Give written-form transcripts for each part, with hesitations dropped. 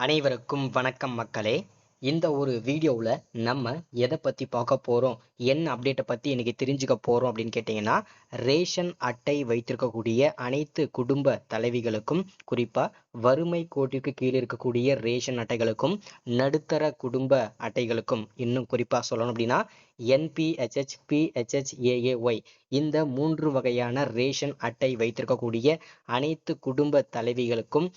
அனைவருக்கும் வணக்கம் மக்களே. இந்த ஒரு வீடியோவில் நம்ம எதை பற்றி பார்க்க போகிறோம், என்ன அப்டேட்டை பற்றி இன்னைக்கு தெரிஞ்சுக்க போகிறோம் அப்படின்னு கேட்டிங்கன்னா, ரேஷன் அட்டை வைத்திருக்கக்கூடிய அனைத்து குடும்ப தலைவிகளுக்கும், குறிப்பாக வறுமை கோட்டிற்கு கீழே இருக்கக்கூடிய ரேஷன் அட்டைகளுக்கும், நடுத்தர குடும்ப அட்டைகளுக்கும், இன்னும் குறிப்பாக சொல்லணும் அப்படின்னா என்பிஹெச்ஹெச், பிஹெச்ஹெச்ஏஏஒய் இந்த 3 வகையான ரேஷன் அட்டை வைத்திருக்கக்கூடிய அனைத்து குடும்ப தலைவிகளுக்கும்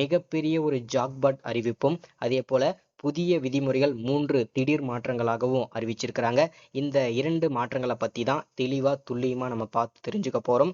மிகப்பெரிய ஒரு ஜாக்பாட் அறிவிப்பும், அதே போல புதிய விதிமுறைகள் 3 திடீர் மாற்றங்களாகவும் அறிவிச்சிருக்கிறாங்க. இந்த 2 மாற்றங்களை பத்தி தான் தெளிவா துல்லியமா நம்ம பார்த்து தெரிஞ்சுக்க போறோம்.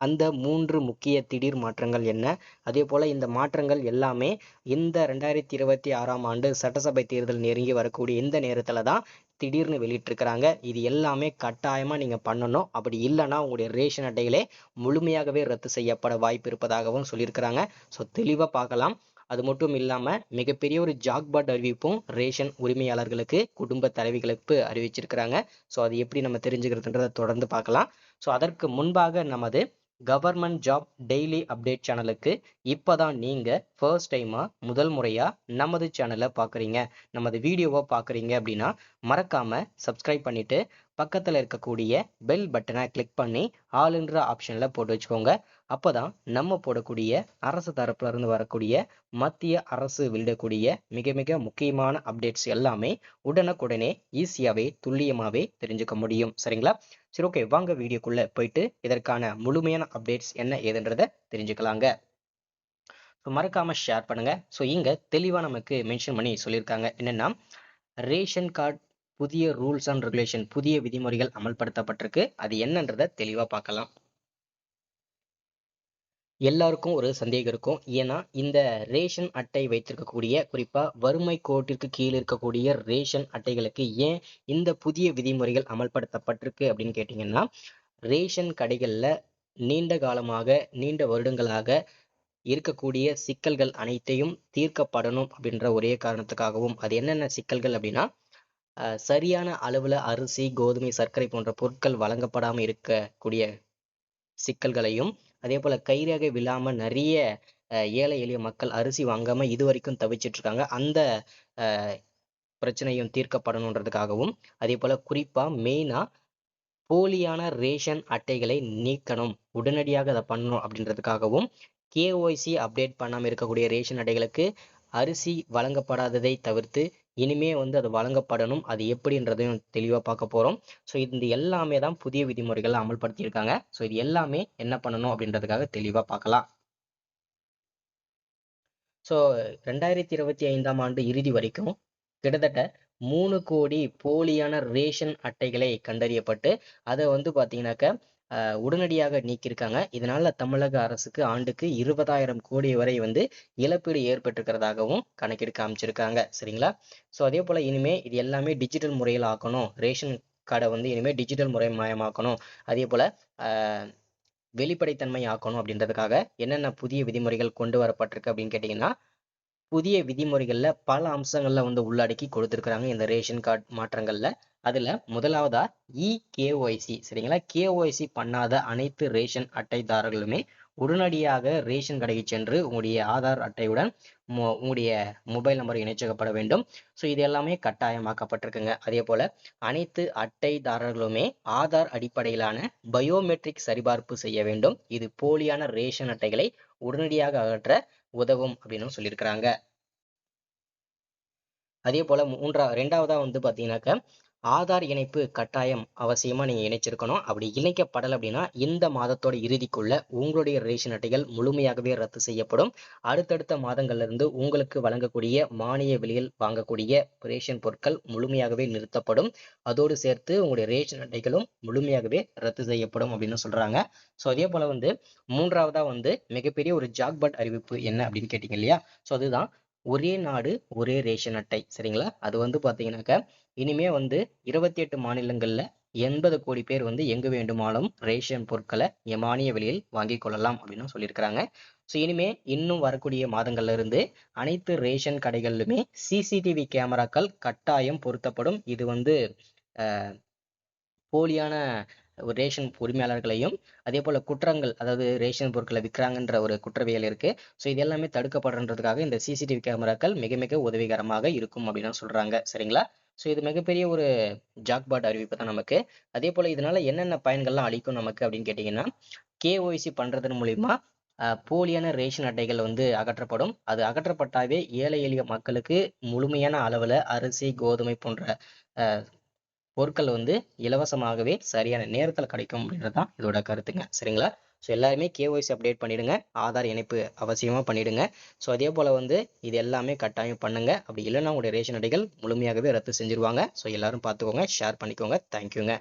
அந்த 3 முக்கிய திடீர் மாற்றங்கள் என்ன, அதே போல இந்த மாற்றங்கள் எல்லாமே இந்த 2026ஆம் ஆண்டு சட்டசபை தேர்தல் நெருங்கி வரக்கூடிய இந்த நேரத்துல தான் திடீர்னு வெளியிட்டிருக்கிறாங்க. இது எல்லாமே கட்டாயமா நீங்க பண்ணணும். அப்படி இல்லைன்னா உங்களுடைய ரேஷன் அட்டைகளே முழுமையாகவே ரத்து செய்யப்பட வாய்ப்பு இருப்பதாகவும் சொல்லியிருக்கிறாங்க. ஸோ தெளிவா பார்க்கலாம். அது மட்டும் இல்லாம மிகப்பெரிய ஒரு ஜாக்பாட் அறிவிப்பும் ரேஷன் உரிமையாளர்களுக்கு, குடும்ப தலைவிகளுக்கு அறிவிச்சிருக்கிறாங்க. ஸோ அது எப்படி நம்ம தெரிஞ்சுக்கிறதுன்றதை தொடர்ந்து பார்க்கலாம். ஸோ அதற்கு முன்பாக நமது கவர்மெண்ட் ஜாப் டெய்லி அப்டேட் சேனலுக்கு இப்பதான் நீங்க ஃபர்ஸ்ட் டைமா முதல் முறையா நமது சேனலை பார்க்குறீங்க, நமது வீடியோவை பார்க்குறீங்க அப்படின்னா மறக்காம சப்ஸ்கிரைப் பண்ணிட்டு பக்கத்துல இருக்கக்கூடிய பெல் பட்டனை கிளிக் பண்ணி ஆளுன்ற ஆப்ஷன்ல போட்டு வச்சுக்கோங்க. அப்பதான் நம்ம போடக்கூடிய அரசு தரப்புல இருந்து வரக்கூடிய மத்திய அரசு வெளியிடக்கூடிய மிக மிக முக்கியமான அப்டேட்ஸ் எல்லாமே உடனுக்குடனே ஈஸியாவே துல்லியமாவே தெரிஞ்சுக்க முடியும். சரிங்களா? சரி, ஓகே, வாங்க வீடியோக்குள்ள போயிட்டு இதற்கான முழுமையான அப்டேட்ஸ் என்ன ஏதுன்றத தெரிஞ்சுக்கலாங்க. மறக்காம ஷேர் பண்ணுங்க. ஸோ இங்க தெளிவா நமக்கு மென்ஷன் பண்ணி சொல்லியிருக்காங்க. என்னன்னா, ரேஷன் கார்டு புதிய ரூல்ஸ் அண்ட் ரெகுலேஷன், புதிய விதிமுறைகள் அமல்படுத்தப்பட்டிருக்கு. அது என்னன்றத தெளிவா பார்க்கலாம். எல்லாருக்கும் ஒரு சந்தேகம் இருக்கும். ஏன்னா இந்த ரேஷன் அட்டை வைத்திருக்கக்கூடிய, குறிப்பா வறுமை கோட்டிற்கு கீழே இருக்கக்கூடிய ரேஷன் அட்டைகளுக்கு ஏன் இந்த புதிய விதிமுறைகள் அமல்படுத்தப்பட்டிருக்கு அப்படின்னு கேட்டீங்கன்னா, ரேஷன் கடைகள்ல நீண்ட காலமாக, நீண்ட வருடங்களாக இருக்கக்கூடிய சிக்கல்கள் அனைத்தையும் தீர்க்கப்படணும் அப்படின்ற ஒரே காரணத்துக்காகவும், அது என்னென்ன சிக்கல்கள் அப்படின்னா, சரியான அளவுல அரிசி, கோதுமை, சர்க்கரை போன்ற பொருட்கள் வழங்கப்படாம இருக்கக்கூடிய சிக்கல்களையும், அதே போல கைரேகை விழாம நிறைய ஏழை எளிய மக்கள் அரிசி வாங்காம இது வரைக்கும் தவிச்சிட்டு இருக்காங்க. அந்த பிரச்சனையும் தீர்க்கப்படணுன்றதுக்காகவும், அதே போல குறிப்பா மெயினா போலியான ரேஷன் அட்டைகளை நீக்கணும், உடனடியாக அதை பண்ணணும் அப்படின்றதுக்காகவும், கேஒய்சி அப்டேட் பண்ணாம இருக்கக்கூடிய ரேஷன் அட்டைகளுக்கு அரிசி வழங்கப்படாததை தவிர்த்து இனிமே அது வழங்கப்படணும். அது எப்படின்றதையும் தெளிவா பார்க்க போறோம். ஸோ இந்த எல்லாமே தான் புதிய விதிமுறைகள் அமல்படுத்தியிருக்காங்க. ஸோ இது எல்லாமே என்ன பண்ணணும் அப்படின்றதுக்காக தெளிவா பார்க்கலாம். ஸோ 2025ஆம் ஆண்டு இறுதி வரைக்கும் கிட்டத்தட்ட 3 கோடி போலியான ரேஷன் அட்டைகளை கண்டறியப்பட்டு அதை பார்த்தீங்கன்னாக்க உடனடியாக நீக்கியிருக்காங்க. இதனால தமிழக அரசுக்கு ஆண்டுக்கு 20,000 கோடி வரை இழப்பீடு ஏற்பட்டிருக்கிறதாகவும் கணக்கெடுக்க அமைச்சிருக்காங்க. சரிங்களா? ஸோ அதே போல இனிமே இது எல்லாமே டிஜிட்டல் முறையில் ஆக்கணும், ரேஷன் கார்டை இனிமே டிஜிட்டல் முறை மயமாக்கணும், அதே போல வெளிப்படைத்தன்மை ஆக்கணும் அப்படின்றதுக்காக என்னென்ன புதிய விதிமுறைகள் கொண்டு வரப்பட்டிருக்கு அப்படின்னு கேட்டீங்கன்னா, புதிய விதிமுறைகள்ல பல அம்சங்கள்ல உள்ளடக்கி கொடுத்திருக்கிறாங்க இந்த ரேஷன் கார்டு மாற்றங்கள்ல. அதுல முதலாவதா கேஒய்சி. சரிங்களா? கேஒய்சி பண்ணாத அனைத்து ரேஷன் அட்டைதாரர்களுமே உடனடியாக ரேஷன் கடைக்கு சென்று உங்களுடைய ஆதார் அட்டையுடன் உங்களுடைய மொபைல் நம்பர் இணைச்சப்பட வேண்டும். ஸோ இது எல்லாமே கட்டாயமாக்கப்பட்டிருக்குங்க. அதே போல அனைத்து அட்டைதாரர்களுமே ஆதார் அடிப்படையிலான பயோமெட்ரிக் சரிபார்ப்பு செய்ய வேண்டும். இது போலியான ரேஷன் அட்டைகளை உடனடியாக அகற்ற உதவும் அப்படின்னு சொல்லியிருக்கிறாங்க. அதே போல இரண்டாவதா பாத்தீங்கன்னாக்க ஆதார் இணைப்பு கட்டாயம் அவசியமா நீங்க இணைச்சிருக்கணும். அப்படி இணைக்கப்படலை அப்படின்னா இந்த மாதத்தோட இறுதிக்குள்ள உங்களுடைய ரேஷன் அட்டைகள் முழுமையாகவே ரத்து செய்யப்படும். அடுத்தடுத்த மாதங்கள்ல இருந்து உங்களுக்கு வழங்கக்கூடிய மானிய விலையில் வாங்கக்கூடிய ரேஷன் பொருட்கள் முழுமையாகவே நிறுத்தப்படும். அதோடு சேர்த்து உங்களுடைய ரேஷன் அட்டைகளும் முழுமையாகவே ரத்து செய்யப்படும் அப்படின்னு சொல்றாங்க. ஸோ அதே போல மூன்றாவதா மிகப்பெரிய ஒரு ஜாக்பாட் அறிவிப்பு என்ன அப்படின்னு கேட்டீங்க இல்லையா? ஸோ அதுதான் ஒரே நாடு ஒரே ரேஷன் அட்டை. சரிங்களா? அது பாத்தீங்கன்னாக்க இனிமே 28 மாநிலங்கள்ல 80 கோடி பேர் எங்க வேண்டுமானாலும் ரேஷன் பொருட்களை மானிய விலையில் வாங்கிக் கொள்ளலாம் அப்படின்னு சொல்லியிருக்கிறாங்க. ஸோ இனிமே இன்னும் வரக்கூடிய மாதங்கள்ல இருந்து அனைத்து ரேஷன் கடைகளிலுமே சிசிடிவி கேமராக்கள் கட்டாயம் பொருத்தப்படும். இது போலியான ஒரு ரேஷன் உரிமையாளர்களையும் அதே போல குற்றங்கள், அதாவது ரேஷன் பொருட்களை விற்கிறாங்கன்ற ஒரு குற்றவியல் இருக்கு. ஸோ இது எல்லாமே தடுக்கப்படுறதுக்காக இந்த சிசிடிவி கேமராக்கள் மிக மிக உதவிகரமாக இருக்கும் அப்படின்னு சொல்றாங்க. சரிங்களா? ஸோ இது மிகப்பெரிய ஒரு ஜாக்பாட் அறிவிப்பு தான் நமக்கு. அதே போல இதனால என்னென்ன பயன்கள்லாம் அளிக்கும் நமக்கு அப்படின்னு கேட்டிங்கன்னா, கேஒய்சி பண்றதன் மூலியமா போலியான ரேஷன் அட்டைகள் வந்து அகற்றப்படும். அது அகற்றப்பட்டாவே ஏழை எளிய மக்களுக்கு முழுமையான அளவுல அரிசி, கோதுமை போன்ற அ பொருட்கள் வந்து இலவசமாகவே சரியான நேரத்துல கிடைக்கும் அப்படின்றது தான் இதோட கருத்துங்க. சரிங்களா? ஸோ எல்லாருமே கேஒய்சி அப்டேட் பண்ணிடுங்க. ஆதார் இணைப்பு அவசியமா பண்ணிடுங்க. ஸோ அதே போல வந்து இது எல்லாமே கட்டாயம் பண்ணுங்க. அப்படி இல்லைன்னா உங்களுடைய ரேஷன் அட்டைகள் முழுமையாகவே ரத்து செஞ்சுருவாங்க. ஸோ எல்லாரும் பார்த்துக்கோங்க, ஷேர் பண்ணிக்கோங்க. தேங்க்யூங்க.